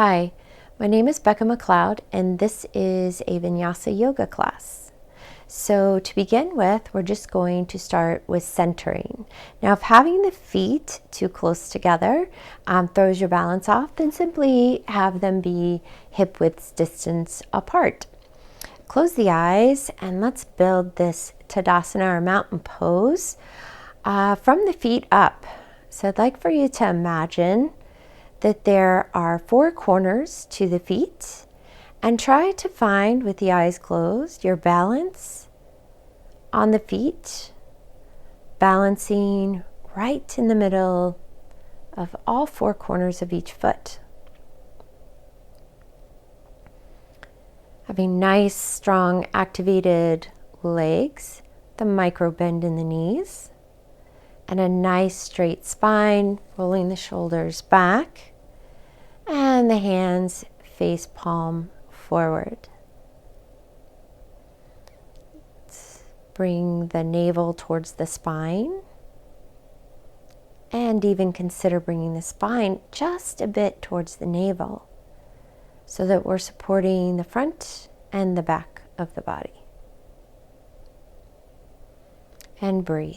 Hi, my name is Becca McLeod, and this is a Vinyasa Yoga class. So to begin with, we're just going to start with centering. Now, if having the feet too close together throws your balance off, then simply have them be hip width distance apart. Close the eyes and let's build this Tadasana or mountain pose from the feet up. So I'd like for you to imagine that there are four corners to the feet, and try to find, with the eyes closed, your balance on the feet, balancing right in the middle of all four corners of each foot. Having nice, strong, activated legs, the micro bend in the knees, and a nice straight spine, rolling the shoulders back, and the hands face palm forward. Let's bring the navel towards the spine, and even consider bringing the spine just a bit towards the navel so that we're supporting the front and the back of the body. And breathe.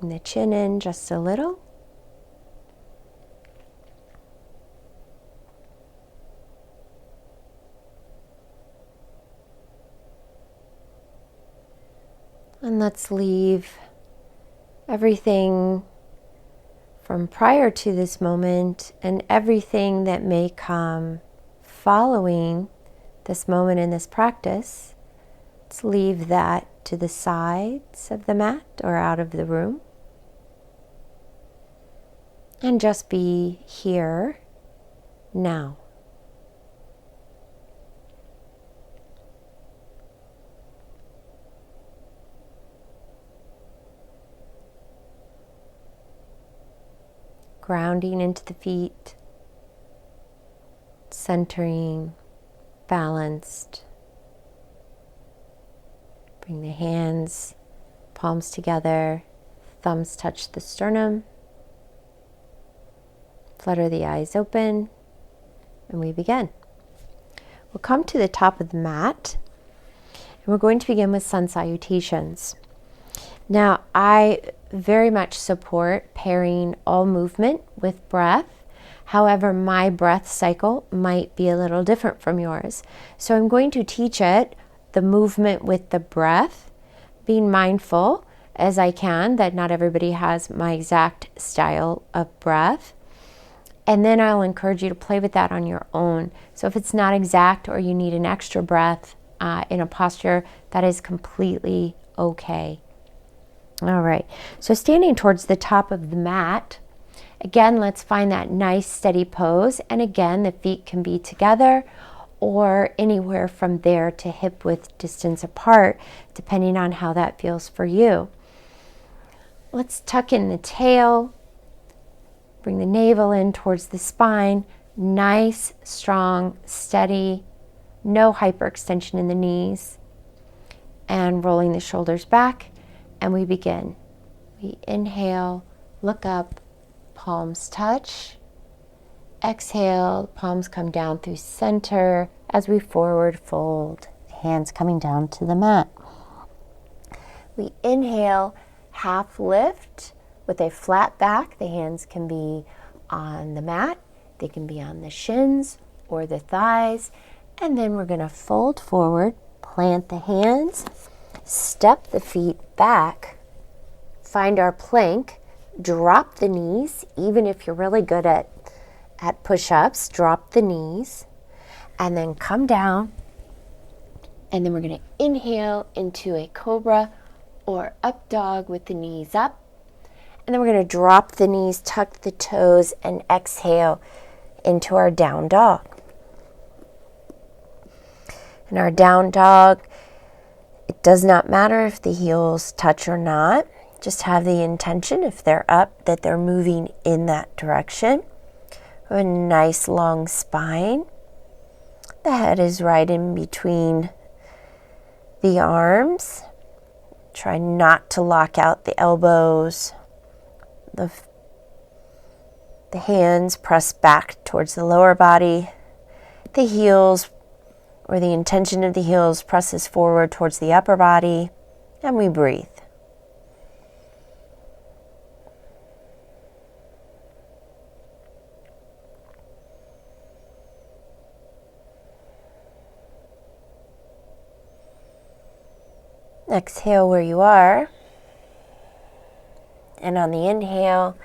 And the chin in just a little. And let's leave everything from prior to this moment and everything that may come following this moment in this practice. Let's leave that to the sides of the mat or out of the room. And just be here now. Grounding into the feet, centering, balanced. Bring the hands, palms together, thumbs touch the sternum. Flutter the eyes open, and we begin. We'll come to the top of the mat, and we're going to begin with sun salutations. Now, I very much support pairing all movement with breath. However, my breath cycle might be a little different from yours. So I'm going to teach it, the movement with the breath, being mindful as I can that not everybody has my exact style of breath. And then I'll encourage you to play with that on your own. So if it's not exact or you need an extra breath in a posture, that is completely okay. All right, so standing towards the top of the mat, again, let's find that nice steady pose. And again, the feet can be together or anywhere from there to hip width distance apart, depending on how that feels for you. Let's tuck in the tail. Bring the navel in towards the spine. Nice, strong, steady, no hyperextension in the knees. And rolling the shoulders back, and we begin. We inhale, look up, palms touch. Exhale, palms come down through center as we forward fold, hands coming down to the mat. We inhale, half lift. With a flat back, the hands can be on the mat, they can be on the shins or the thighs, and then we're going to fold forward, plant the hands, step the feet back, find our plank, drop the knees, even if you're really good at push-ups, drop the knees, and then come down, and then we're going to inhale into a cobra or up dog with the knees up. And then we're going to drop the knees, tuck the toes, and exhale into our down dog. In our down dog, it does not matter if the heels touch or not. Just have the intention, if they're up, that they're moving in that direction. A nice long spine. The head is right in between the arms. Try not to lock out the elbows. The The hands press back towards the lower body. The heels, or the intention of the heels, presses forward towards the upper body, and we breathe. Exhale where you are. And on the inhale,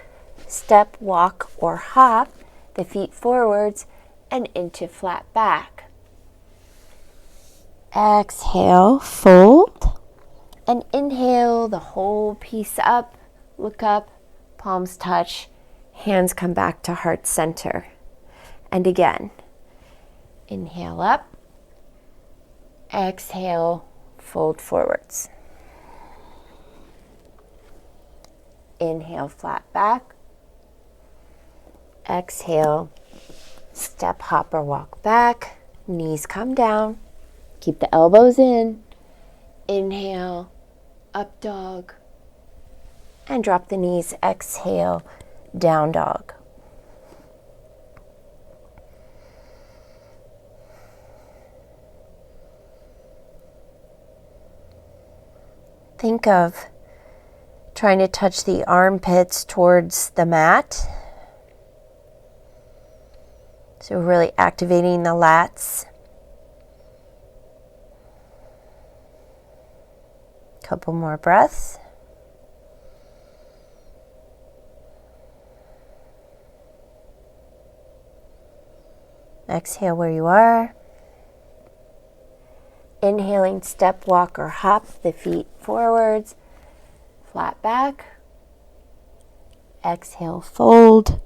step, walk, or hop the feet forwards and into flat back. Exhale, fold, and inhale the whole piece up. Look up, palms touch, hands come back to heart center. And again, inhale up, exhale, fold forwards. Inhale, flat back. Exhale, step, hop, or walk back. Knees come down. Keep the elbows in. Inhale, up dog. And drop the knees. Exhale, down dog. Think of trying to touch the armpits towards the mat. So really activating the lats. Couple more breaths. Exhale where you are. Inhaling, step, walk, or hop the feet forwards. Flat back. Exhale, fold.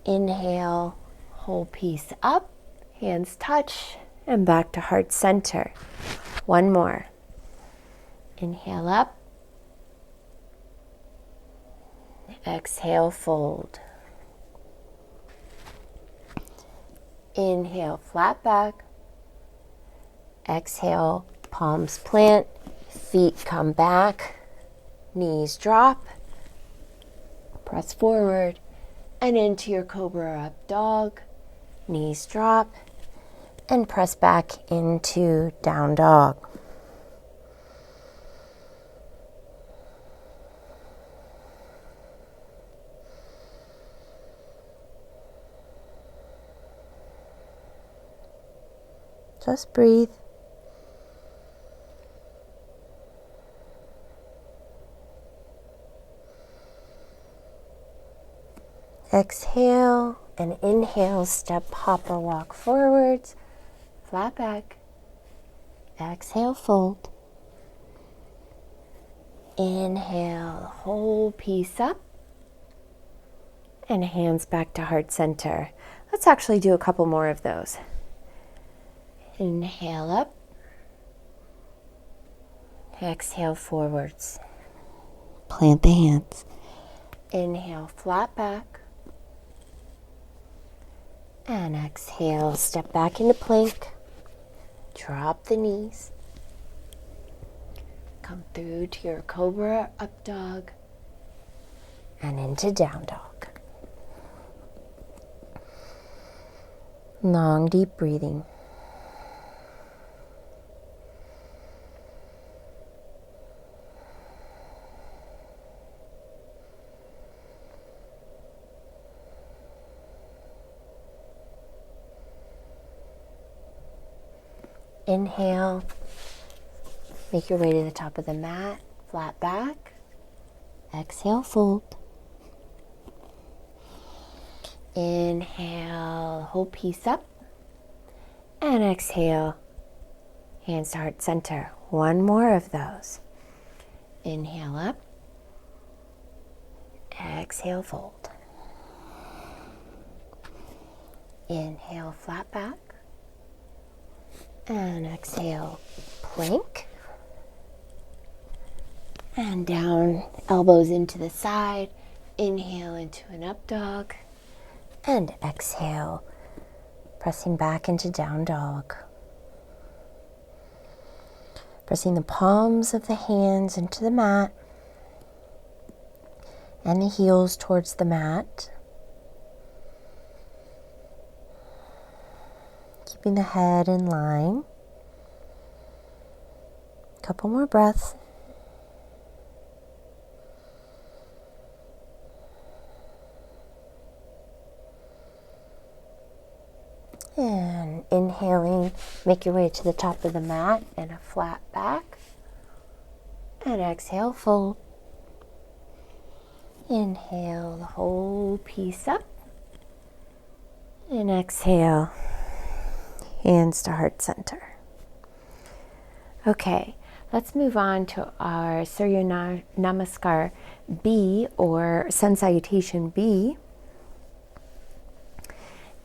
Inhale, whole piece up. Hands touch and back to heart center. One more. Inhale up. Exhale, fold. Inhale, flat back. Exhale, palms plant, feet come back, knees drop, press forward and into your cobra up dog, knees drop, and press back into down dog. Just breathe. Exhale and inhale, step, hop, or walk forwards, flat back. Exhale, fold. Inhale, the whole piece up. And hands back to heart center. Let's actually do a couple more of those. Inhale up. Exhale forwards. Plant the hands. Inhale, flat back. And exhale, step back into plank. Drop the knees. Come through to your cobra up dog. And into down dog. Long, deep breathing. Inhale, make your way to the top of the mat, flat back. Exhale, fold. Inhale, whole piece up. And exhale, hands to heart center. One more of those. Inhale up. Exhale, fold. Inhale, flat back. And exhale, plank. And down, elbows into the side. Inhale into an up dog. And exhale, pressing back into down dog. Pressing the palms of the hands into the mat. And the heels towards the mat. keeping the head in line. Couple more breaths. And inhaling, make your way to the top of the mat and a flat back. And exhale, fold. Inhale the whole piece up. And exhale, hands to heart center. Okay, let's move on to our Surya Namaskar B, or Sun Salutation B.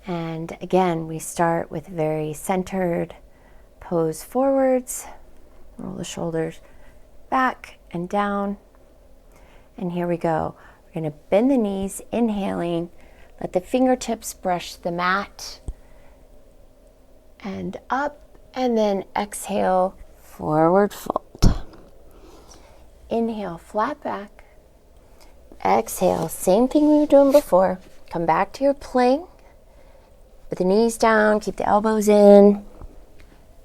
And again, we start with very centered pose forwards. Roll the shoulders back and down. And here we go. We're going to bend the knees, inhaling. Let the fingertips brush the mat. And up. And then exhale, forward fold. Inhale, flat back. Exhale, same thing we were doing before. Come back to your plank. With the knees down, keep the elbows in,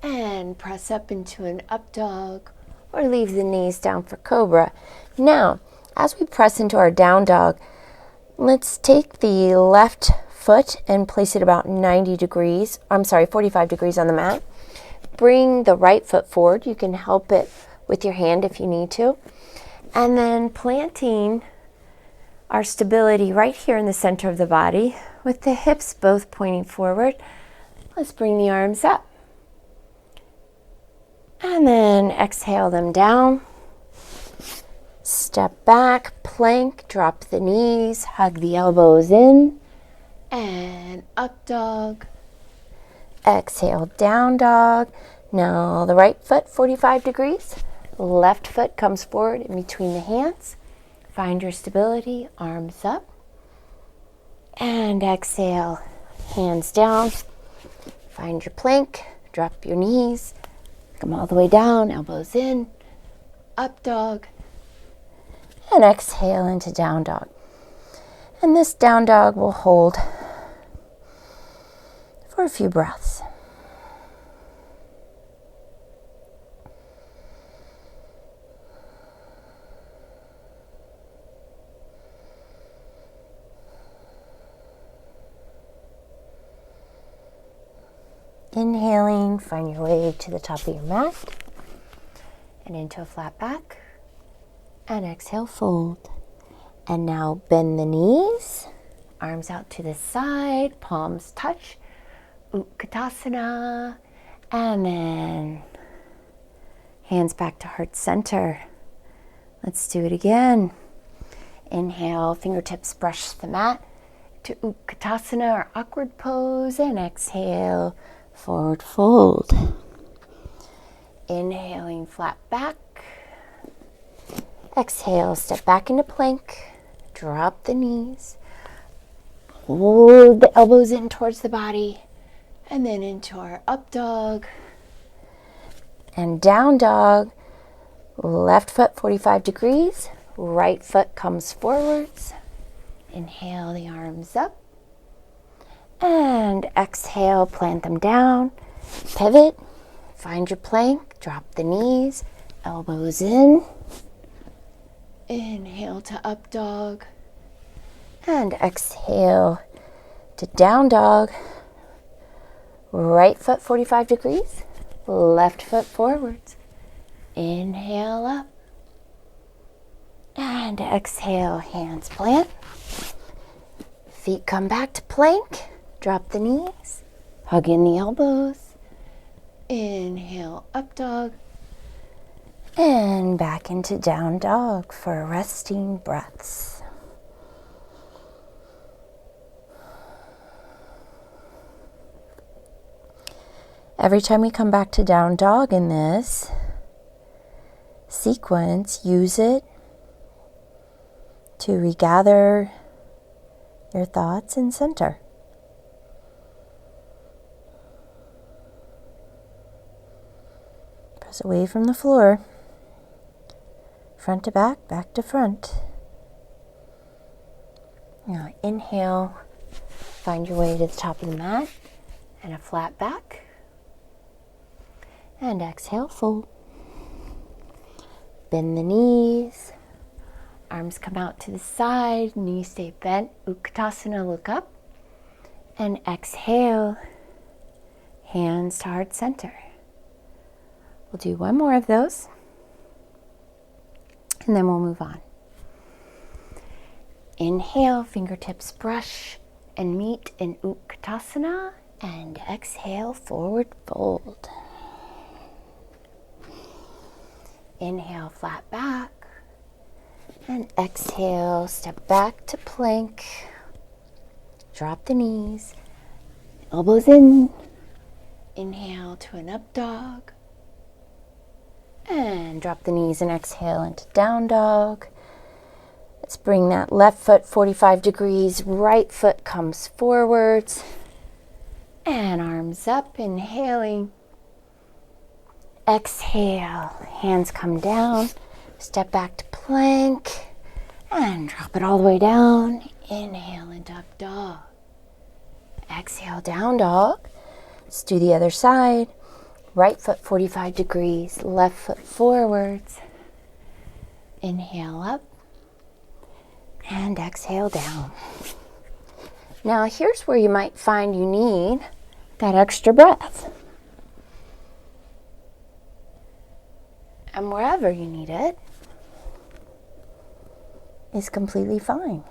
and press up into an up dog, or leave the knees down for cobra. Now, as we press into our down dog, let's take the left foot and place it about 45 degrees on the mat. Bring the right foot forward. You can help it with your hand if you need to. And then planting our stability right here in the center of the body, with the hips both pointing forward. Let's bring the arms up. And then exhale them down. Step back, plank, drop the knees, hug the elbows in, and up dog. Exhale, down dog. Now the right foot 45 degrees. Left foot comes forward in between the hands. Find your stability, arms up. And exhale, hands down. Find your plank, drop your knees. Come all the way down, elbows in, up dog. And exhale into down dog. And this down dog will hold for a few breaths. Inhaling, find your way to the top of your mat and into a flat back. And exhale, fold. And now bend the knees, arms out to the side, palms touch, Utkatasana, and then hands back to heart center. Let's do it again. Inhale, fingertips brush the mat to Utkatasana, or awkward pose, and exhale, forward fold. Inhaling, flat back. Exhale, step back into plank. Drop the knees. Hold the elbows in towards the body. And then into our up dog. And down dog. Left foot 45 degrees. Right foot comes forwards. Inhale the arms up. And exhale, plant them down. Pivot. Find your plank. Drop the knees. Elbows in. Inhale to up dog. And exhale to down dog. Right foot 45 degrees. Left foot forwards. Inhale up. And exhale, hands plant. Feet come back to plank. Drop the knees. Hug in the elbows. Inhale, up dog. And back into down dog for resting breaths. Every time we come back to down dog in this sequence, use it to regather your thoughts and center. Press away from the floor. Front to back, back to front. Now inhale, find your way to the top of the mat and a flat back. And exhale, fold. Bend the knees. Arms come out to the side. Knees stay bent. Utkatasana, look up. And exhale. Hands to heart center. We'll do one more of those. And then we'll move on. Inhale, fingertips brush and meet in Utkatasana. And exhale, forward fold. Inhale, flat back. And exhale, step back to plank. Drop the knees. Elbows in. Inhale to an up dog. And drop the knees and exhale into down dog. Let's bring that left foot 45 degrees. Right foot comes forwards. And arms up, inhaling. Exhale, hands come down. Step back to plank. And drop it all the way down. Inhale into up dog. Exhale, down dog. Let's do the other side. Right foot 45 degrees. Left foot forwards. Inhale up. And exhale down. Now here's where you might find you need that extra breath. And wherever you need it is completely fine.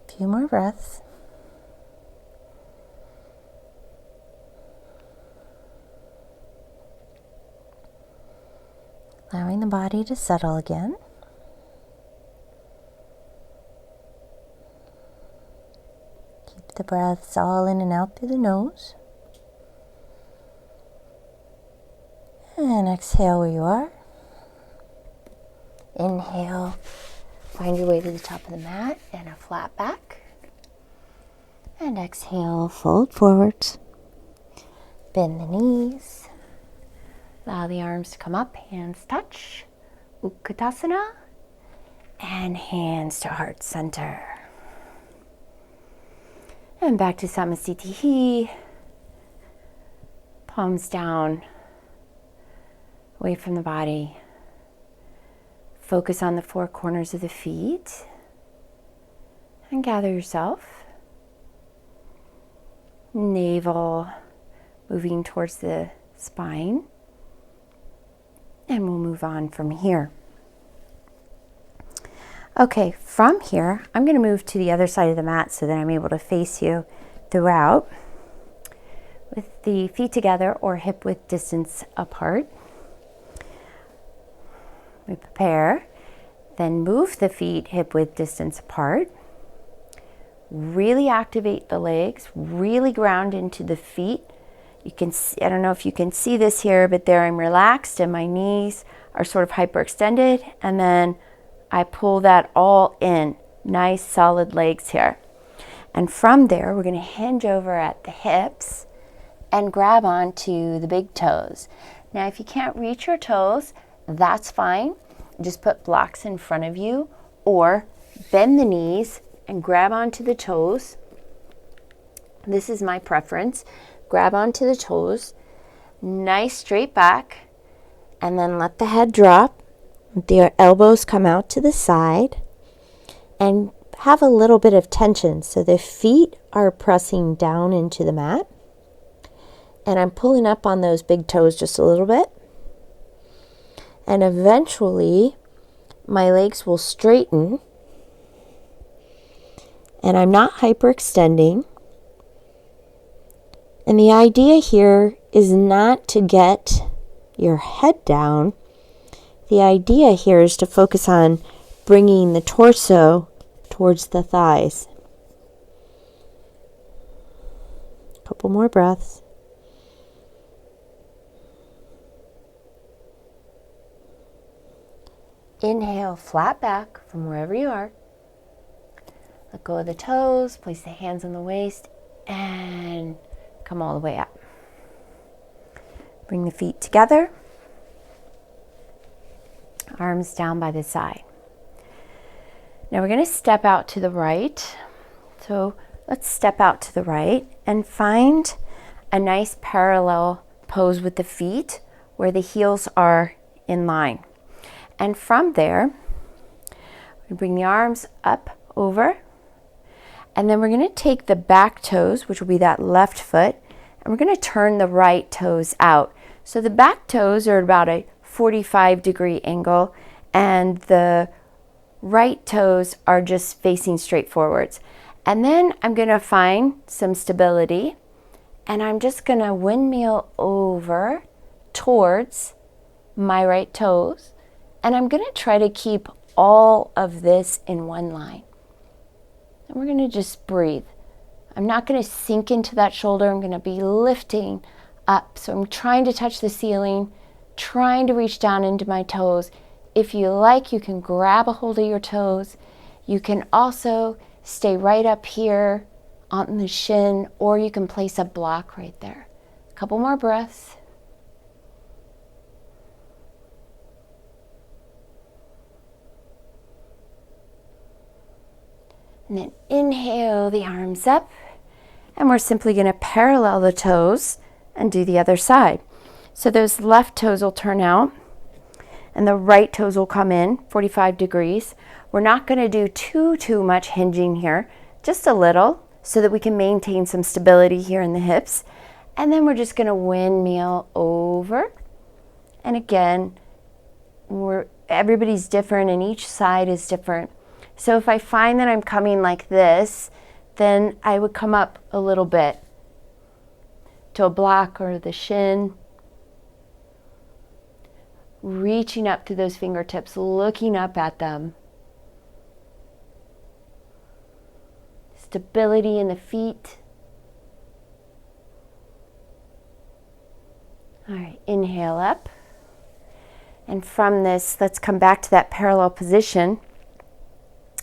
A few more breaths. Allowing the body to settle again. Keep the breaths all in and out through the nose. And exhale where you are. Inhale, find your way to the top of the mat and a flat back. And exhale, fold forwards. Bend the knees. Allow the arms to come up, hands touch. Utkatasana. And hands to heart center. And back to Samasthiti. Palms down, away from the body. Focus on the four corners of the feet. And gather yourself. Navel moving towards the spine. And we'll move on from here. Okay, from here, I'm going to move to the other side of the mat so that I'm able to face you throughout with the feet together or hip width distance apart. We prepare, then move the feet hip width distance apart. Really activate the legs, really ground into the feet. You can see, I don't know if you can see this here, but there I'm relaxed and my knees are sort of hyperextended, and then I pull that all in. Nice solid legs here. And from there, we're going to hinge over at the hips and grab onto the big toes. Now, if you can't reach your toes, that's fine. Just put blocks in front of you or bend the knees and grab onto the toes. This is my preference. Grab onto the toes, nice straight back, and then let the head drop. The elbows come out to the side and have a little bit of tension. So the feet are pressing down into the mat. And I'm pulling up on those big toes just a little bit. And eventually my legs will straighten. And I'm not hyperextending. And the idea here is not to get your head down. The idea here is to focus on bringing the torso towards the thighs. A couple more breaths. Inhale, flat back from wherever you are. Let go of the toes, place the hands on the waist, and come all the way up. Bring the feet together. Arms down by the side. Now we're going to step out to the right. So let's step out to the right and find a nice parallel pose with the feet where the heels are in line. And from there, we bring the arms up over, and then we're going to take the back toes, which will be that left foot, and we're going to turn the right toes out. So the back toes are about a 45-degree angle, and the right toes are just facing straight forwards. And then I'm going to find some stability, and I'm just going to windmill over towards my right toes, and I'm going to try to keep all of this in one line. And we're going to just breathe. I'm not going to sink into that shoulder. I'm going to be lifting up. So I'm trying to touch the ceiling, trying to reach down into my toes. If you like, you can grab a hold of your toes. You can also stay right up here on the shin, or you can place a block right there. A couple more breaths. And then inhale the arms up, and we're simply going to parallel the toes and do the other side. So those left toes will turn out and the right toes will come in 45 degrees. We're not going to do too much hinging here, just a little, so that we can maintain some stability here in the hips. And then we're just going to windmill over. And again, everybody's different and each side is different. So if I find that I'm coming like this, then I would come up a little bit to a block or the shin, reaching up through those fingertips, looking up at them. Stability in the feet. All right, inhale up. And from this, let's come back to that parallel position.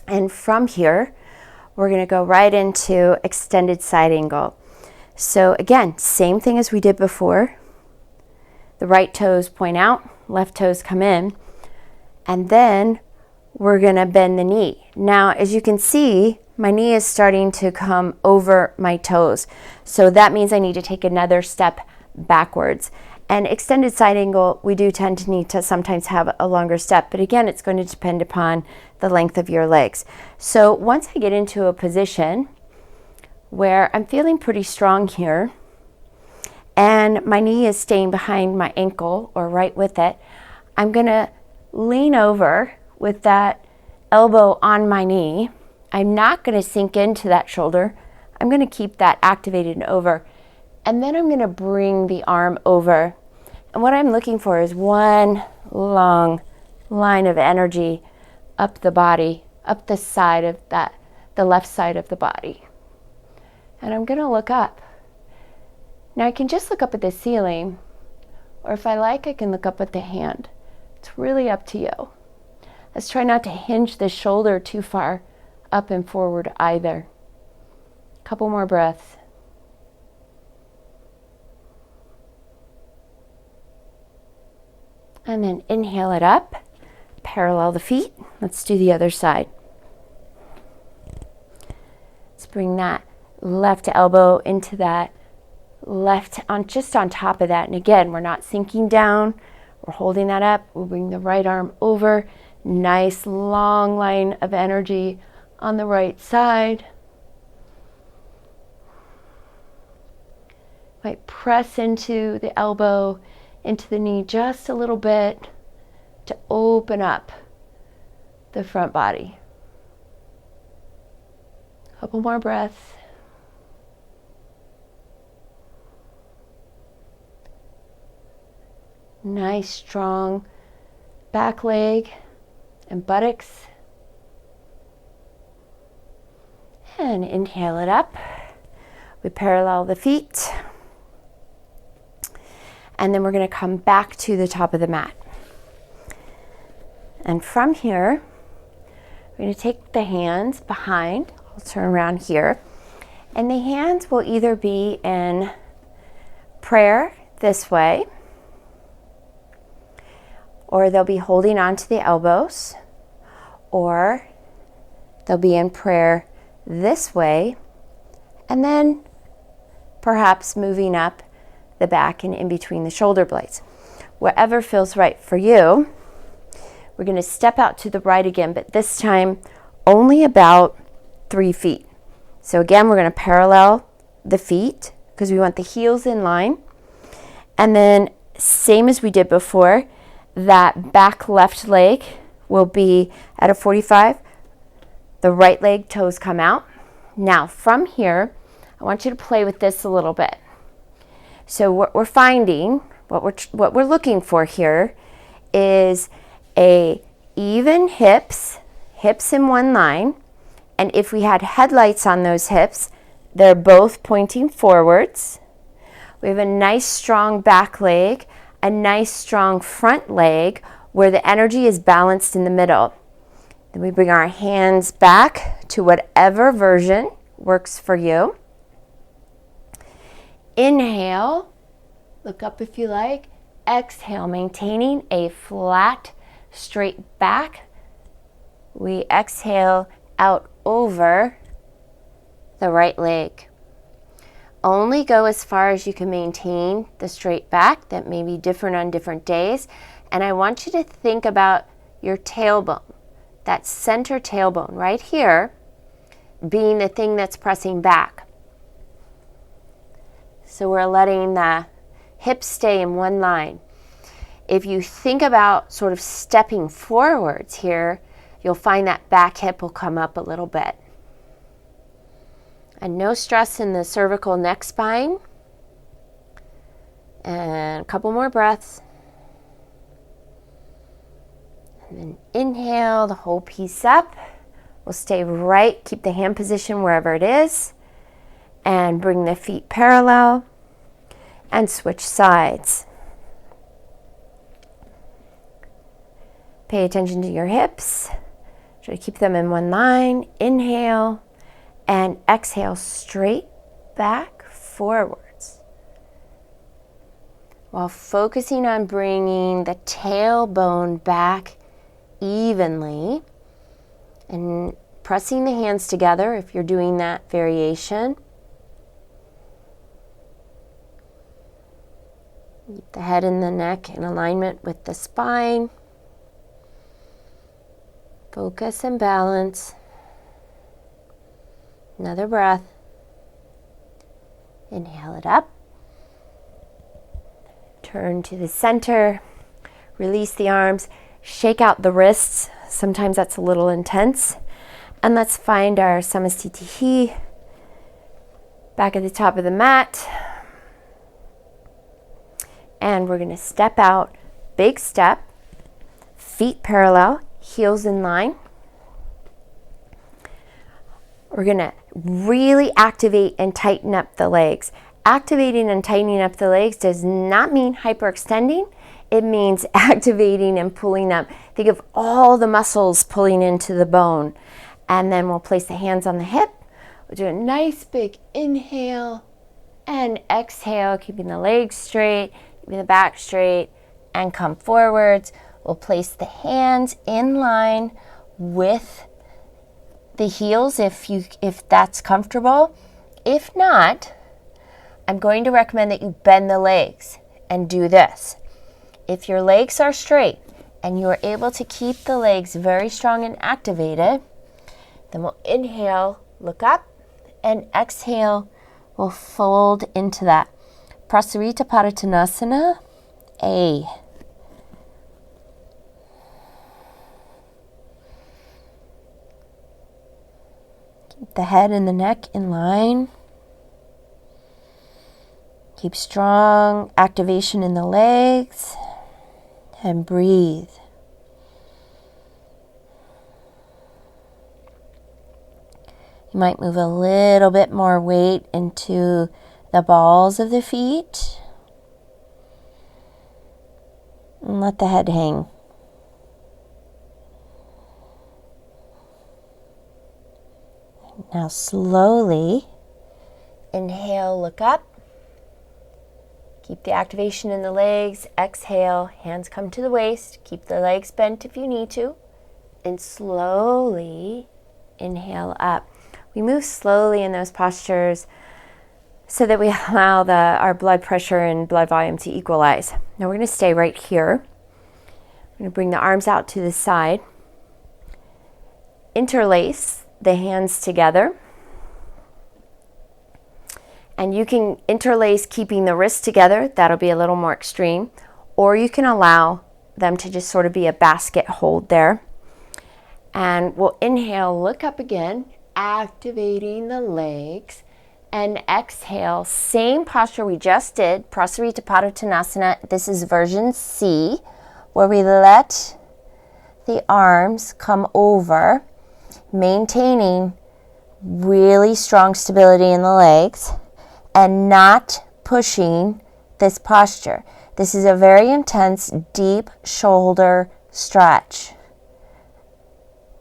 And from here, we're going to go right into extended side angle. So again, same thing as we did before. The right toes point out, left toes come in, and then we're going to bend the knee. Now, as you can see, my knee is starting to come over my toes. So that means I need to take another step backwards. And extended side angle, we do tend to need to sometimes have a longer step, but again, it's going to depend upon the length of your legs. So once I get into a position where I'm feeling pretty strong here, and my knee is staying behind my ankle or right with it, I'm going to lean over with that elbow on my knee. I'm not going to sink into that shoulder. I'm going to keep that activated and over. And then I'm going to bring the arm over. And what I'm looking for is one long line of energy up the body, up the side of that, the left side of the body. And I'm going to look up. Now I can just look up at the ceiling, or if I like, I can look up at the hand. It's really up to you. Let's try not to hinge the shoulder too far up and forward either. A couple more breaths. And then inhale it up, parallel the feet. Let's do the other side. Let's bring that left elbow into that left, just on top of that. And again, we're not sinking down, we're holding that up. We'll bring the right arm over. Nice long line of energy on the right side. Might press into the elbow, into the knee just a little bit to open up the front body. Couple more breaths. Nice strong back leg and buttocks. And inhale it up. We parallel the feet. And then we're going to come back to the top of the mat. And from here, we're going to take the hands behind. I'll turn around here. And the hands will either be in prayer this way, or they'll be holding on to the elbows, or they'll be in prayer this way, and then perhaps moving up the back and in between the shoulder blades. Whatever feels right for you. We're going to step out to the right again, but this time only about 3 feet. So again, we're going to parallel the feet because we want the heels in line. And then same as we did before, that back left leg will be at a 45. The right leg toes come out. Now from here, I want you to play with this a little bit. So what we're finding, what we're looking for here is a even hips in one line. And if we had headlights on those hips, they're both pointing forwards. We have a nice strong back leg, a nice strong front leg where the energy is balanced in the middle. Then we bring our hands back to whatever version works for you. Inhale, look up if you like. Exhale, maintaining a flat, straight back. We exhale out over the right leg. Only go as far as you can maintain the straight back. That may be different on different days. And I want you to think about your tailbone, that center tailbone right here being the thing that's pressing back. So we're letting the hips stay in one line. If you think about sort of stepping forwards here, you'll find that back hip will come up a little bit. And no stress in the cervical neck spine. And a couple more breaths. And then inhale the whole piece up. We'll stay right, keep the hand position wherever it is. And bring the feet parallel. And switch sides. Pay attention to your hips. Try to keep them in one line. Inhale and exhale straight back forwards. While focusing on bringing the tailbone back evenly and pressing the hands together if you're doing that variation. Keep the head and the neck in alignment with the spine. Focus and balance. Another breath. Inhale it up. Turn to the center. Release the arms. Shake out the wrists. Sometimes that's a little intense. And let's find our Samastitihi back at the top of the mat. And we're going to step out. Big step. Feet parallel. Heels in line. We're going to really activate and tighten up the legs. Activating and tightening up the legs does not mean hyperextending. It means activating and pulling up. Think of all the muscles pulling into the bone. And then we'll place the hands on the hip. We'll do a nice big inhale and exhale, keeping the legs straight, keeping the back straight, and come forwards. We'll place the hands in line with the heels if that's comfortable. If not, I'm going to recommend that you bend the legs and do this. If your legs are straight and you are able to keep the legs very strong and activated, then we'll inhale, look up, and exhale, we'll fold into that. Prasarita Padottanasana, A. Keep the head and the neck in line. Keep strong activation in the legs. And breathe. You might move a little bit more weight into the balls of the feet. And let the head hang. Now slowly inhale, look up. Keep the activation in the legs. Exhale, hands come to the waist. Keep the legs bent if you need to. And slowly inhale up. We move slowly in those postures so that we allow our blood pressure and blood volume to equalize. Now we're going to stay right here. We're going to bring the arms out to the side. Interlace the hands together. And you can interlace keeping the wrists together. That'll be a little more extreme. Or you can allow them to just sort of be a basket hold there. And we'll inhale, look up again, activating the legs. And exhale, same posture we just did, Prasarita Padottanasana. This is version C, where we let the arms come over, maintaining really strong stability in the legs and not pushing this posture. This is a very intense, deep shoulder stretch.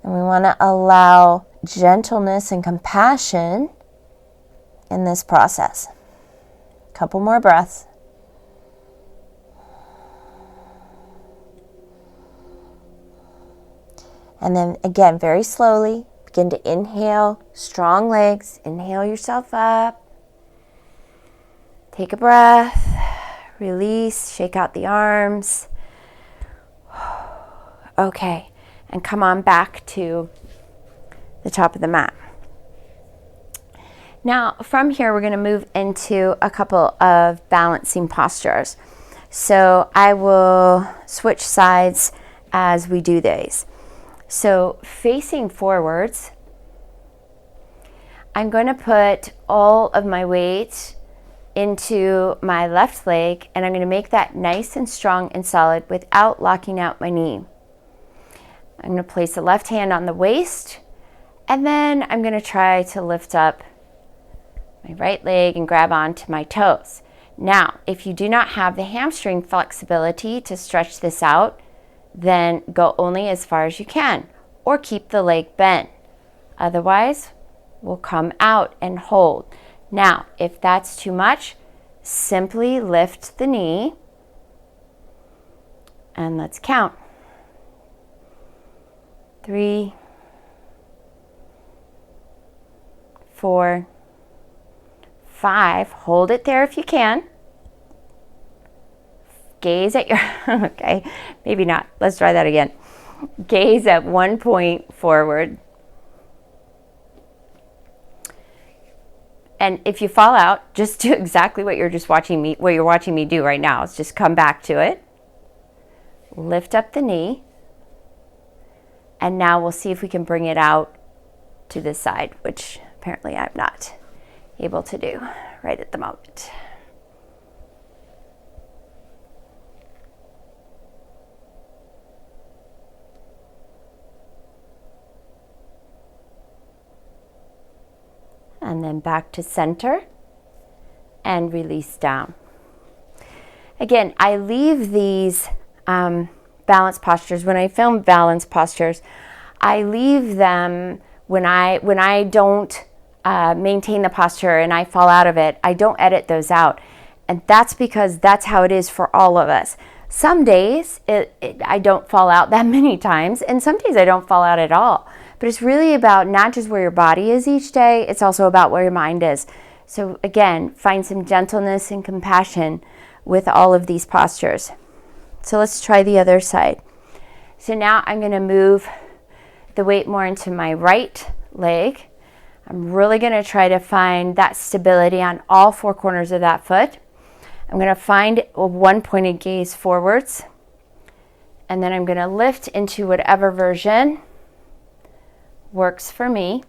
And we want to allow gentleness and compassion in this process. A couple more breaths. And then again, very slowly, begin to inhale, strong legs. Inhale yourself up. Take a breath. Release, shake out the arms. Okay, and come on back to the top of the mat. Now, from here, we're going to move into a couple of balancing postures. So I will switch sides as we do these. So facing forwards, I'm going to put all of my weight into my left leg, and I'm going to make that nice and strong and solid without locking out my knee. I'm going to place the left hand on the waist, and then I'm going to try to lift up my right leg and grab onto my toes. Now, if you do not have the hamstring flexibility to stretch this out, then go only as far as you can, or keep the leg bent. Otherwise, we'll come out and hold. Now, if that's too much, simply lift the knee, and let's count. 3, 4, 5, hold it there if you can. Gaze at your, okay, maybe not. Let's try that again. Gaze at one point forward. And if you fall out, just do exactly what you're watching me do right now. It's just come back to it. Lift up the knee. And now we'll see if we can bring it out to this side, which apparently I'm not able to do right at the moment. And then back to center and release down. Again, I leave these balance postures. When I film balance postures, I leave them when I don't maintain the posture and I fall out of it. I don't edit those out. And that's because that's how it is for all of us. Some days I don't fall out that many times, and some days I don't fall out at all. But it's really about not just where your body is each day, it's also about where your mind is. So again, find some gentleness and compassion with all of these postures. So let's try the other side. So now I'm going to move the weight more into my right leg. I'm really going to try to find that stability on all four corners of that foot. I'm going to find a one-pointed gaze forwards. And then I'm going to lift into whatever version works for me.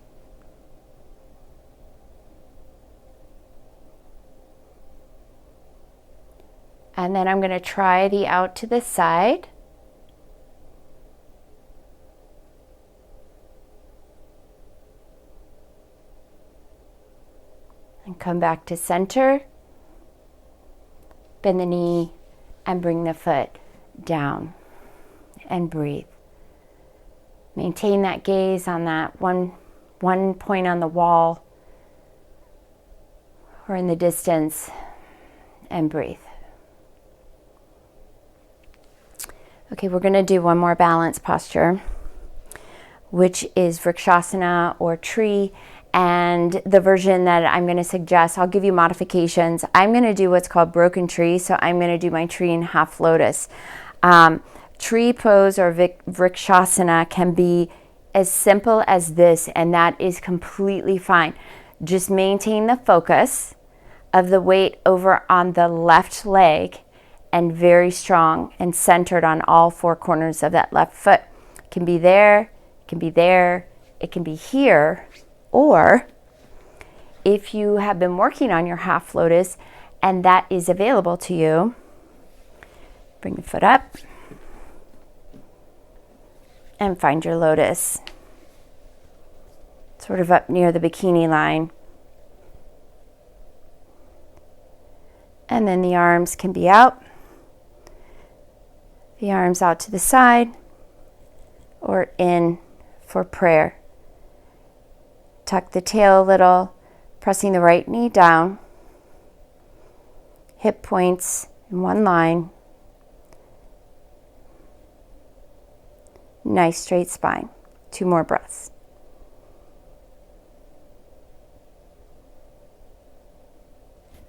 And then I'm going to try the out to the side. And come back to center. Bend the knee and bring the foot down. And breathe. Maintain that gaze on that one point on the wall or in the distance, and breathe. Okay, we're going to do one more balance posture, which is Vrikshasana or tree. And the version that I'm going to suggest, I'll give you modifications. I'm going to do what's called broken tree. So I'm going to do my tree in half lotus. Tree pose or vrikshasana can be as simple as this, and that is completely fine. Just maintain the focus of the weight over on the left leg and very strong and centered on all four corners of that left foot. It can be there, it can be there, it can be here, or if you have been working on your half lotus and that is available to you, bring the foot up and find your lotus, sort of up near the bikini line. And then the arms can be out, the arms out to the side, or in for prayer. Tuck the tail a little, pressing the right knee down, hip points in one line. Nice straight spine. 2 more breaths.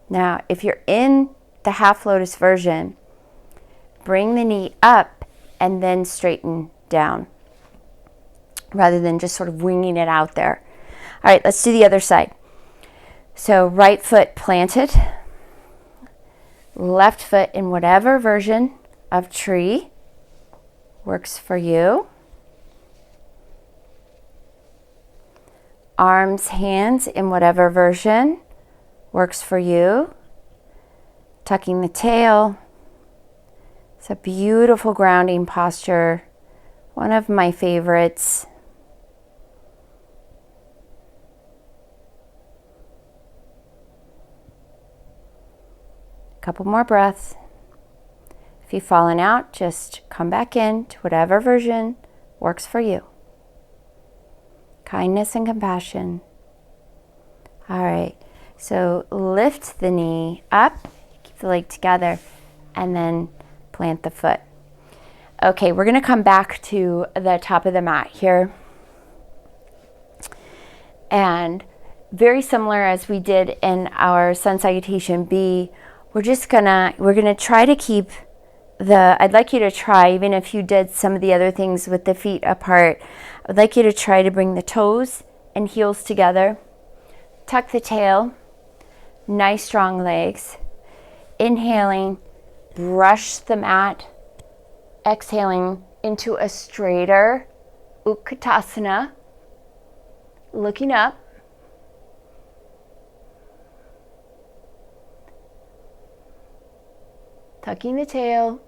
Now, if you're in the half lotus version, bring the knee up and then straighten down, rather than just sort of winging it out there. All right, let's do the other side. So right foot planted, left foot in whatever version of tree works for you. Arms, hands in whatever version works for you. Tucking the tail. It's a beautiful grounding posture. One of my favorites. Couple more breaths. If you've fallen out, just come back in to whatever version works for you. Kindness and compassion. All right, so lift the knee up, keep the leg together, and then plant the foot. Okay, we're going to come back to the top of the mat here. And very similar as we did in our sun salutation B, we're gonna try to keep I'd like you to try, even if you did some of the other things with the feet apart, I'd like you to try to bring the toes and heels together. Tuck the tail, nice strong legs. Inhaling, brush the mat. Exhaling into a straighter Utkatasana. Looking up. Tucking the tail.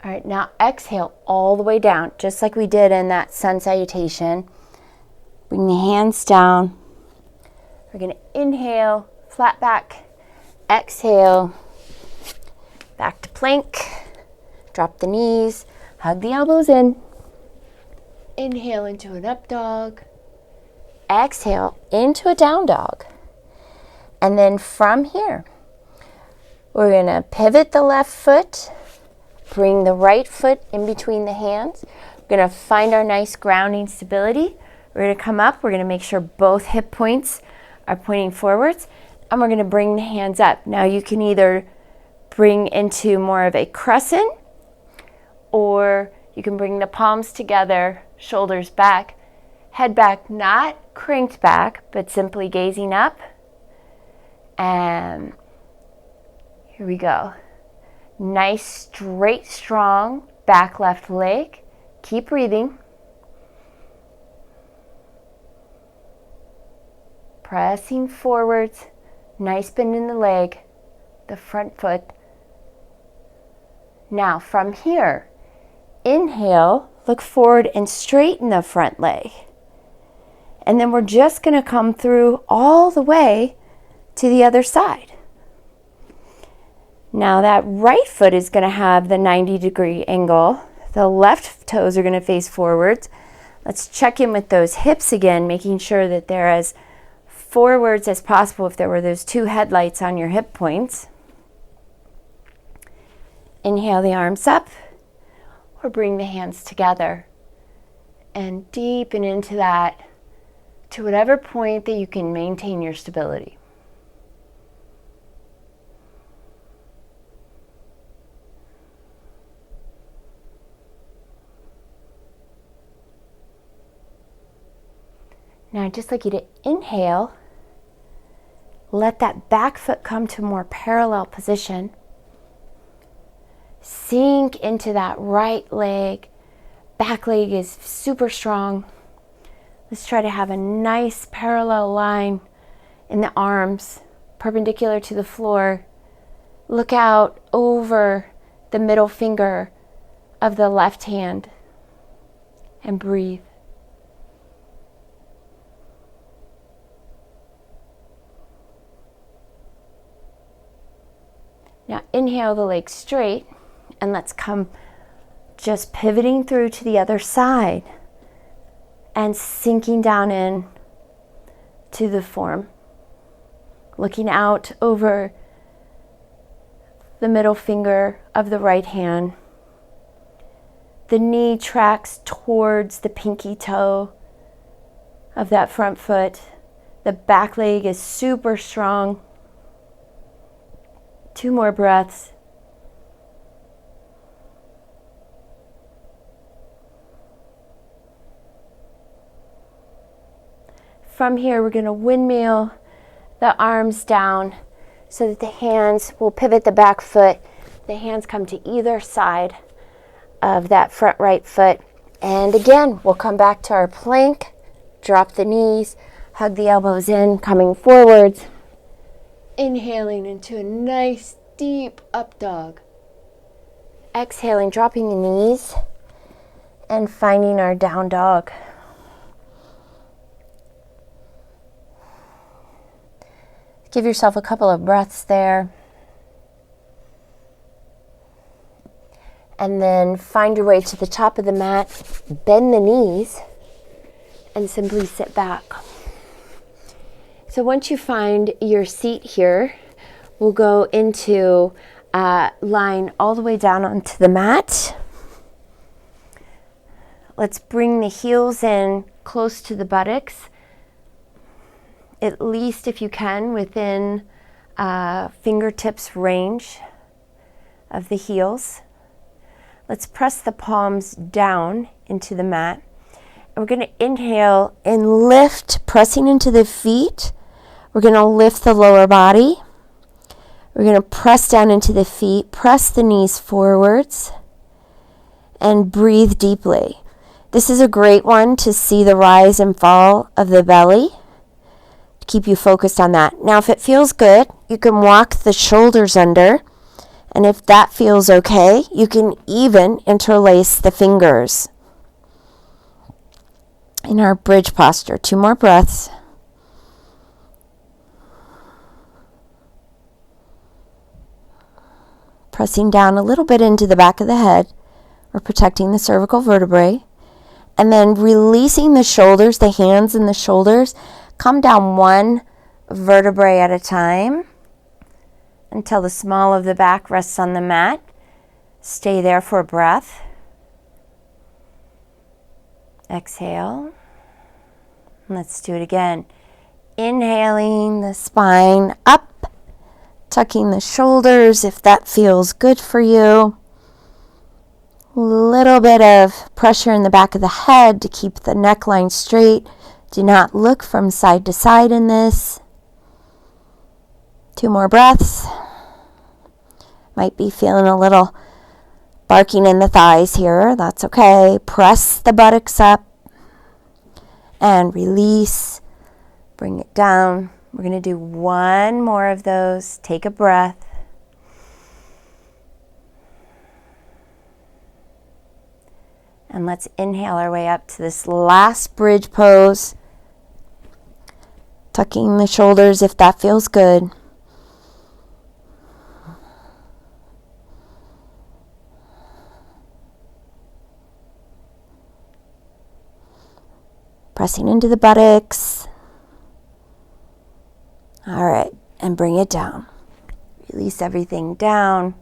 All right, now exhale all the way down, just like we did in that sun salutation. Bring the hands down. We're going to inhale, flat back. Exhale, back to plank. Drop the knees, hug the elbows in. Inhale into an up dog. Exhale into a down dog. And then from here, we're going to pivot the left foot, bring the right foot in between the hands. We're going to find our nice grounding stability. We're going to come up. We're going to make sure both hip points are pointing forwards, and we're going to bring the hands up. Now you can either bring into more of a crescent, or you can bring the palms together, shoulders back, head back, not cranked back, but simply gazing up. And here we go. Nice, straight, strong back left leg. Keep breathing. Pressing forwards. Nice bend in the leg, the front foot. Now from here, inhale, look forward and straighten the front leg. And then we're just going to come through all the way to the other side. Now that right foot is going to have the 90-degree angle. The left toes are going to face forwards. Let's check in with those hips again, making sure that they're as forwards as possible if there were those 2 headlights on your hip points. Inhale the arms up. or bring the hands together and deepen into that to whatever point that you can maintain your stability. Now I'd just like you to inhale, let that back foot come to a more parallel position. Sink into that right leg. Back leg is super strong. Let's try to have a nice parallel line in the arms, perpendicular to the floor. Look out over the middle finger of the left hand and breathe. Now inhale the legs straight, and let's come just pivoting through to the other side and sinking down in to the form. Looking out over the middle finger of the right hand. The knee tracks towards the pinky toe of that front foot. The back leg is super strong. 2 more breaths. From here, we're going to windmill the arms down so that the hands will pivot the back foot. The hands come to either side of that front right foot. And again, we'll come back to our plank. Drop the knees, hug the elbows in, coming forwards. Inhaling into a nice deep up dog. Exhaling, dropping the knees and finding our down dog. Give yourself a couple of breaths there. And then find your way to the top of the mat, bend the knees, and simply sit back. So once you find your seat here, we'll go into lying all the way down onto the mat. Let's bring the heels in close to the buttocks, at least if you can within fingertips range of the heels. Let's press the palms down into the mat. And we're going to inhale and lift, pressing into the feet. We're going to lift the lower body. We're going to press down into the feet, press the knees forwards, and breathe deeply. This is a great one to see the rise and fall of the belly, to keep you focused on that. Now, if it feels good, you can walk the shoulders under, and if that feels okay, you can even interlace the fingers in our bridge posture. 2 more breaths. Pressing down a little bit into the back of the head. We're protecting the cervical vertebrae. And then releasing the shoulders, the hands and the shoulders. Come down 1 vertebrae at a time until the small of the back rests on the mat. Stay there for a breath. Exhale. Let's do it again. Inhaling the spine up. Tucking the shoulders if that feels good for you. A little bit of pressure in the back of the head to keep the neckline straight. Do not look from side to side in this. 2 more breaths. Might be feeling a little barking in the thighs here. That's okay. Press the buttocks up and release. Bring it down. We're going to do 1 more of those. Take a breath. And let's inhale our way up to this last bridge pose. Tucking the shoulders if that feels good. Pressing into the buttocks. All right, and bring it down. Release everything down.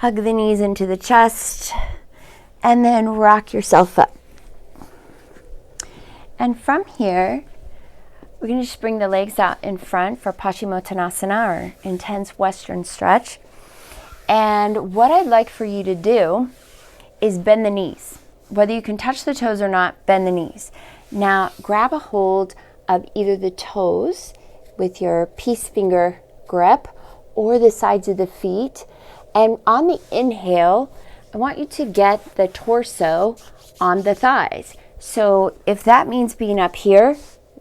Hug the knees into the chest and then rock yourself up. And from here, we're going to just bring the legs out in front for Paschimottanasana, or intense Western stretch. And what I'd like for you to do is bend the knees. Whether you can touch the toes or not, bend the knees. Now, grab a hold of either the toes with your peace finger grip or the sides of the feet. And on the inhale, I want you to get the torso on the thighs. So if that means being up here,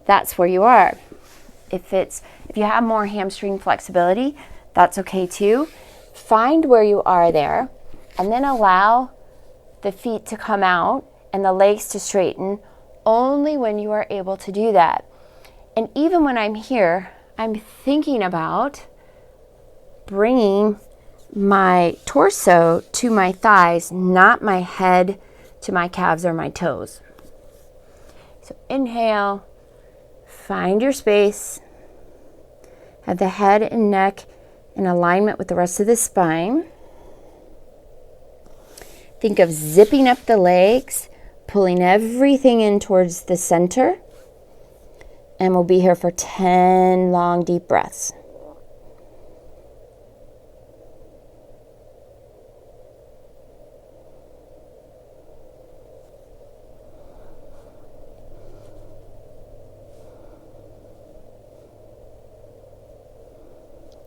that's where you are. If you have more hamstring flexibility, that's okay too. Find where you are there and then allow the feet to come out and the legs to straighten only when you are able to do that. And even when I'm here, I'm thinking about bringing my torso to my thighs, not my head to my calves or my toes. So inhale, find your space, have the head and neck in alignment with the rest of the spine. Think of zipping up the legs, pulling everything in towards the center, and we'll be here for 10 long deep breaths.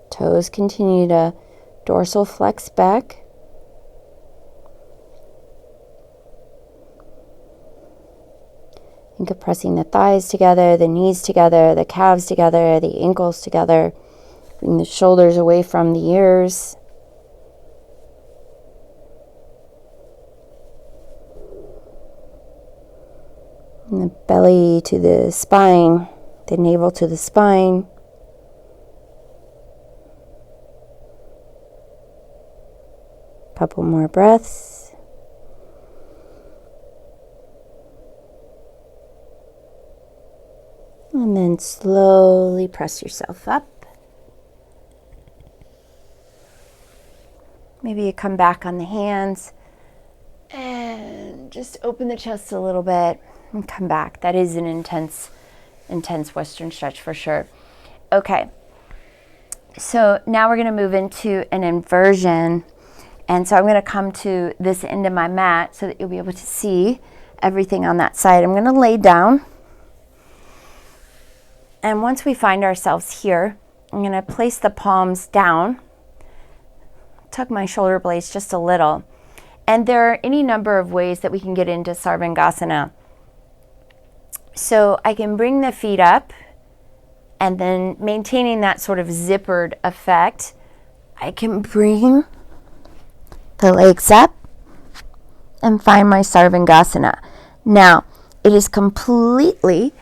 Toes continue to dorsal flex back. Think of pressing the thighs together, the knees together, the calves together, the ankles together. Bring the shoulders away from the ears. And the belly to the spine, the navel to the spine. Couple more breaths. And then slowly press yourself up. Maybe you come back on the hands and just open the chest a little bit and come back. That is an intense Western stretch for sure. Okay, so now we're going to move into an inversion. And so I'm going to come to this end of my mat so that you'll be able to see everything on that side. I'm going to lay down. And once we find ourselves here, I'm going to place the palms down, tuck my shoulder blades just a little. And there are any number of ways that we can get into Sarvangasana. So I can bring the feet up, and then maintaining that sort of zippered effect, I can bring the legs up and find my Sarvangasana. Now, it is completely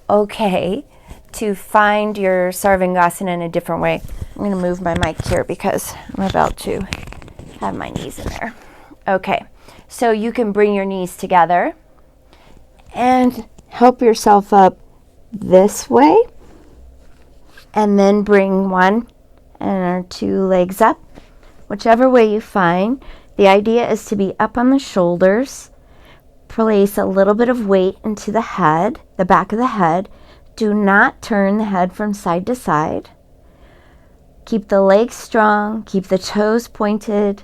okay to find your Sarvangasana in a different way. I'm going to move my mic here because I'm about to have my knees in there. Okay, so you can bring your knees together and help yourself up this way, and then bring one and two legs up. Whichever way you find. The idea is to be up on the shoulders. Place a little bit of weight into the head, the back of the head. Do not turn the head from side to side. Keep the legs strong. Keep the toes pointed.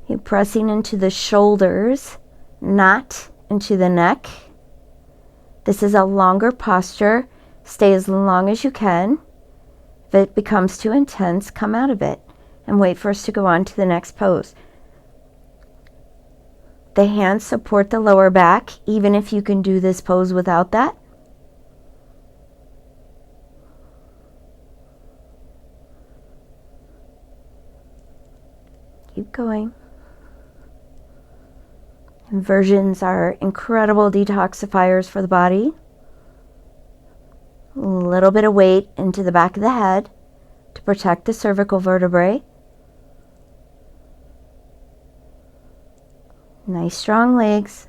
Keep pressing into the shoulders, not into the neck. This is a longer posture. Stay as long as you can. If it becomes too intense, come out of it and wait for us to go on to the next pose. The hands support the lower back, even if you can do this pose without that. Keep going. Inversions are incredible detoxifiers for the body. A little bit of weight into the back of the head to protect the cervical vertebrae. Nice strong legs.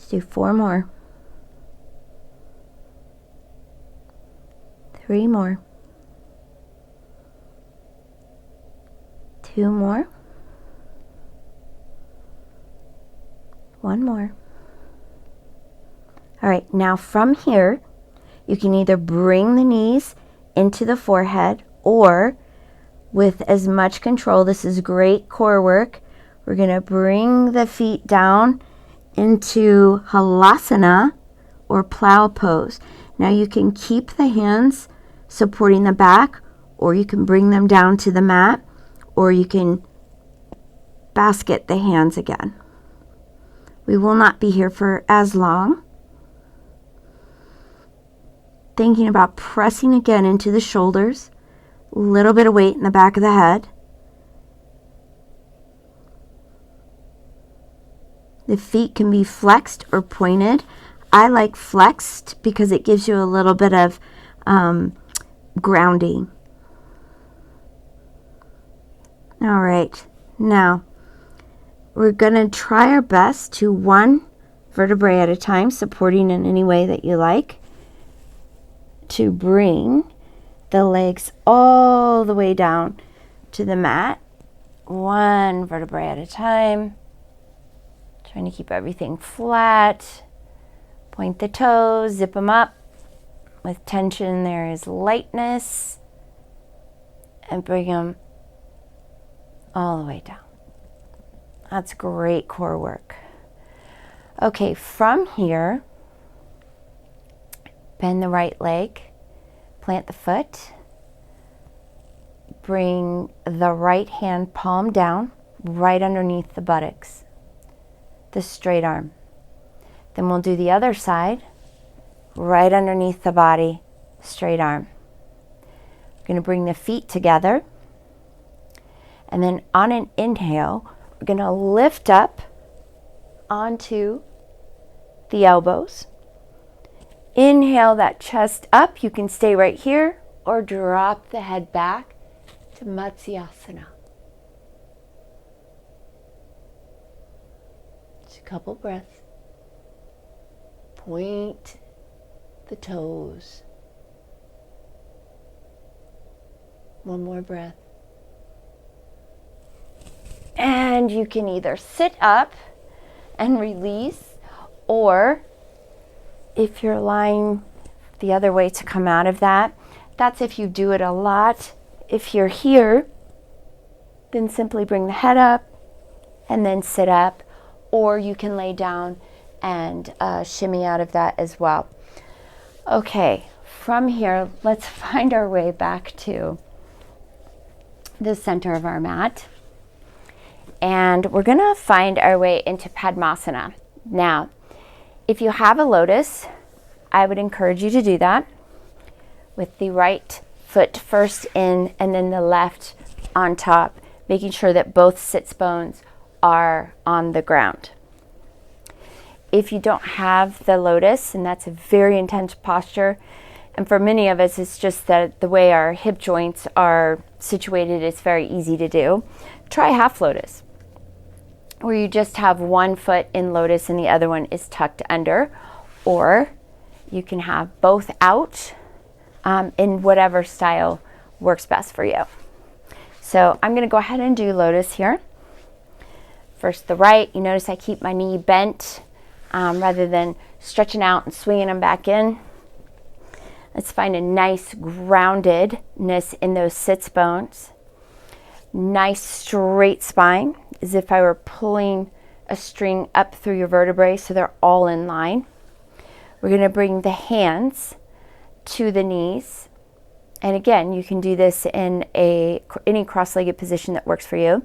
Let's do 4 more. 3 more. 2 more. 1 more. All right, now from here, you can either bring the knees into the forehead, or with as much control, this is great core work, we're going to bring the feet down into halasana or plow pose. Now you can keep the hands supporting the back, or you can bring them down to the mat, or you can basket the hands again. We will not be here for as long. Thinking about pressing again into the shoulders, a little bit of weight in the back of the head. The feet can be flexed or pointed. I like flexed because it gives you a little bit of grounding. All right, now we're going to try our best to 1 vertebrae at a time, supporting in any way that you like, to bring the legs all the way down to the mat, 1 vertebrae at a time. Trying to keep everything flat. Point the toes, zip them up. With tension, there is lightness. And bring them all the way down. That's great core work. Okay, from here, bend the right leg, plant the foot, bring the right hand palm down, right underneath the buttocks, the straight arm. Then we'll do the other side, right underneath the body, straight arm. We're going to bring the feet together, and then on an inhale, we're going to lift up onto the elbows. Inhale that chest up. You can stay right here or drop the head back to Matsyasana. Just a couple breaths. Point the toes. 1 more breath. And you can either sit up and release, or if you're lying the other way to come out of that, that's if you do it a lot. If you're here, then simply bring the head up and then sit up, or you can lay down and shimmy out of that as well. Okay, from here, let's find our way back to the center of our mat. And we're going to find our way into Padmasana. Now, if you have a lotus, I would encourage you to do that with the right foot first in and then the left on top, making sure that both sits bones are on the ground. If you don't have the lotus, and that's a very intense posture, and for many of us, it's just that the way our hip joints are situated, it's very easy to do. Try half lotus, where you just have 1 foot in lotus and the other one is tucked under, or you can have both out in whatever style works best for you. So I'm going to go ahead and do lotus here. First the right. You notice I keep my knee bent rather than stretching out and swinging them back in. Let's find a nice groundedness in those sits bones. Nice straight spine, as if I were pulling a string up through your vertebrae so they're all in line. We're going to bring the hands to the knees. And again, you can do this in any cross-legged position that works for you.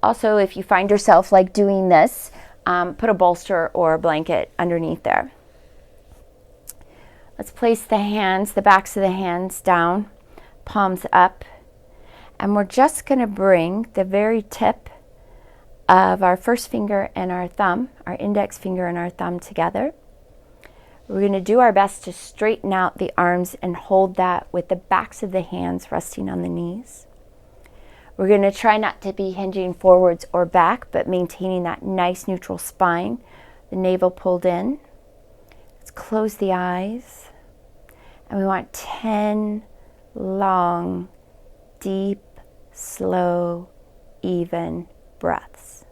Also, if you find yourself like doing this, put a bolster or a blanket underneath there. Let's place the hands, the backs of the hands down, palms up. And we're just going to bring the very tip of our first finger and our thumb, our index finger and our thumb together. We're going to do our best to straighten out the arms and hold that with the backs of the hands resting on the knees. We're going to try not to be hinging forwards or back, but maintaining that nice neutral spine the navel pulled in. Let's close the eyes. And we want 10 long, deep, slow, even breaths.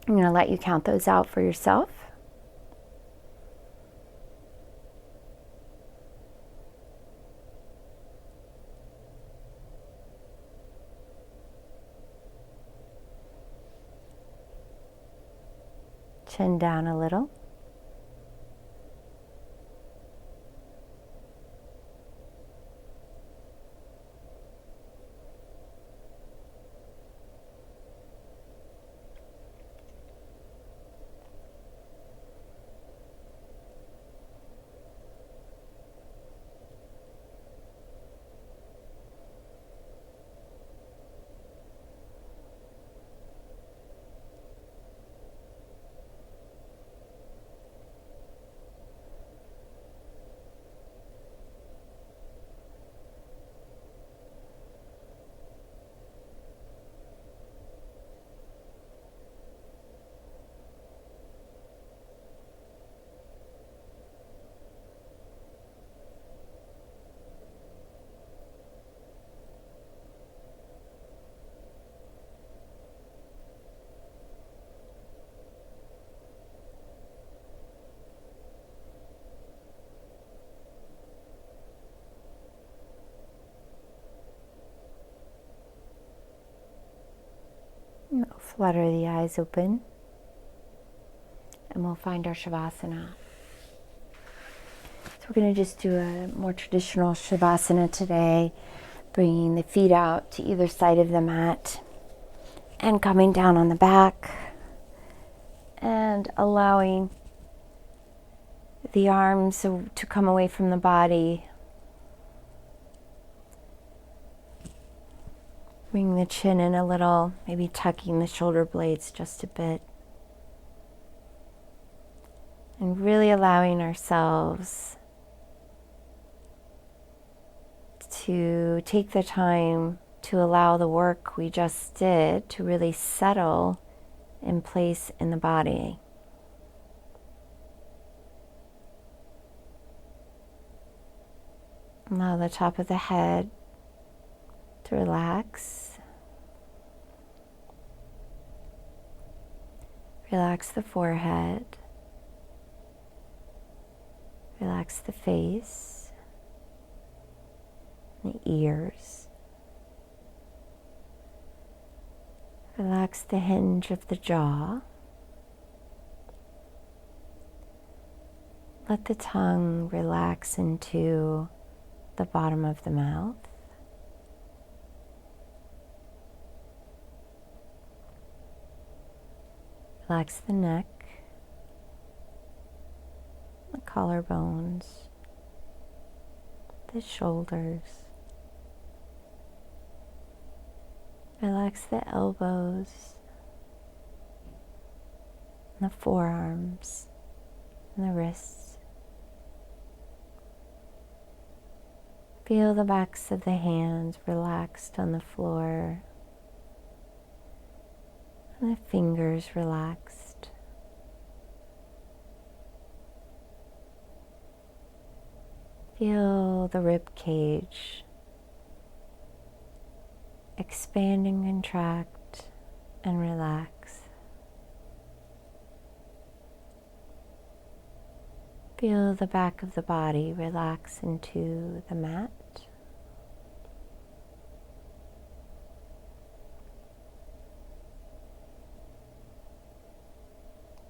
I'm going to let you count those out for yourself. Chin down a little. We'll flutter the eyes open and we'll find our Shavasana. So we're going to just do a more traditional Shavasana today, bringing the feet out to either side of the mat and coming down on the back and allowing the arms to come away from the body. Bring the chin in a little, maybe tucking the shoulder blades just a bit. And really allowing ourselves to take the time to allow the work we just did to really settle in place in the body. Allow the top of the head to relax. Relax the forehead. Relax the face, the ears. Relax the hinge of the jaw. Let the tongue relax into the bottom of the mouth. Relax the neck, the collarbones, the shoulders. Relax the elbows, the forearms, and the wrists. Feel the backs of the hands relaxed on the floor, and the fingers relaxed. Feel the rib cage expand and contract and relax. Feel the back of the body relax into the mat.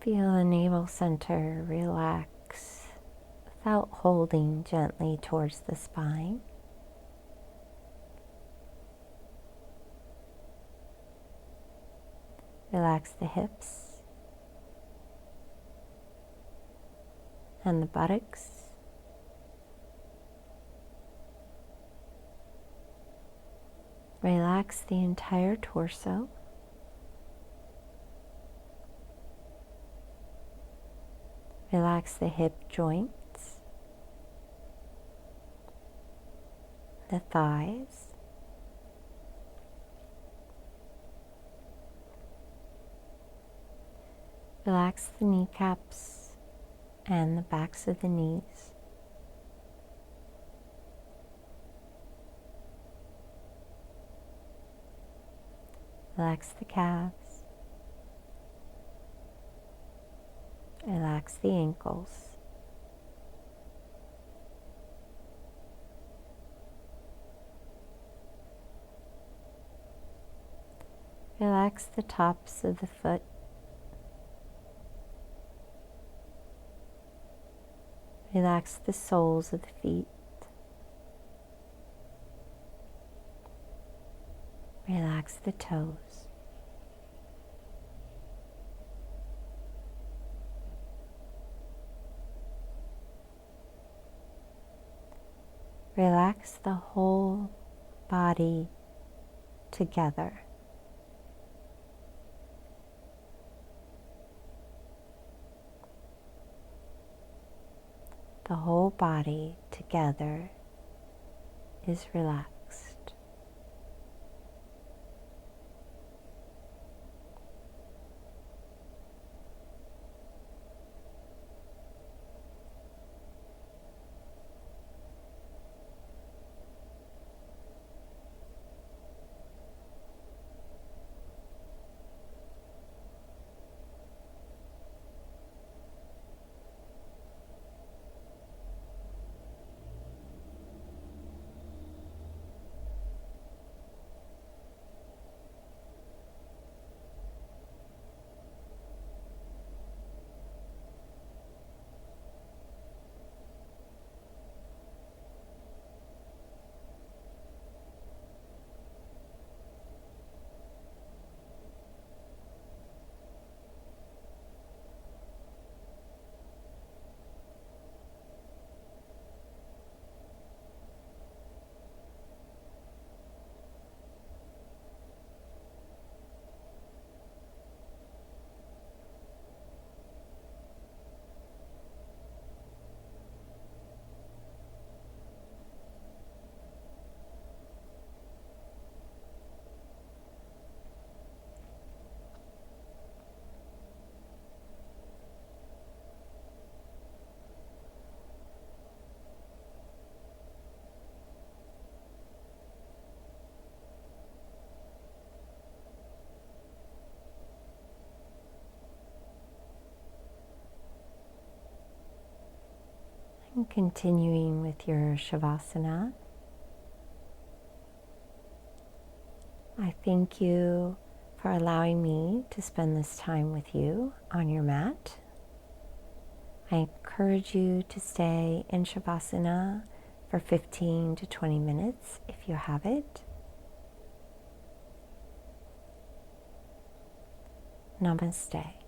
Feel the navel center relax without holding gently towards the spine. Relax the hips and the buttocks. Relax the entire torso. Relax the hip joints, the thighs, Relax the kneecaps and the backs of the knees. Relax the calves. Relax the ankles. Relax the tops of the foot. Relax the soles of the feet. Relax the toes. Relax the whole body together. The whole body together is relaxed. And continuing with your Shavasana, I thank you for allowing me to spend this time with you on your mat. I encourage you to stay in Shavasana for 15 to 20 minutes if you have it. Namaste.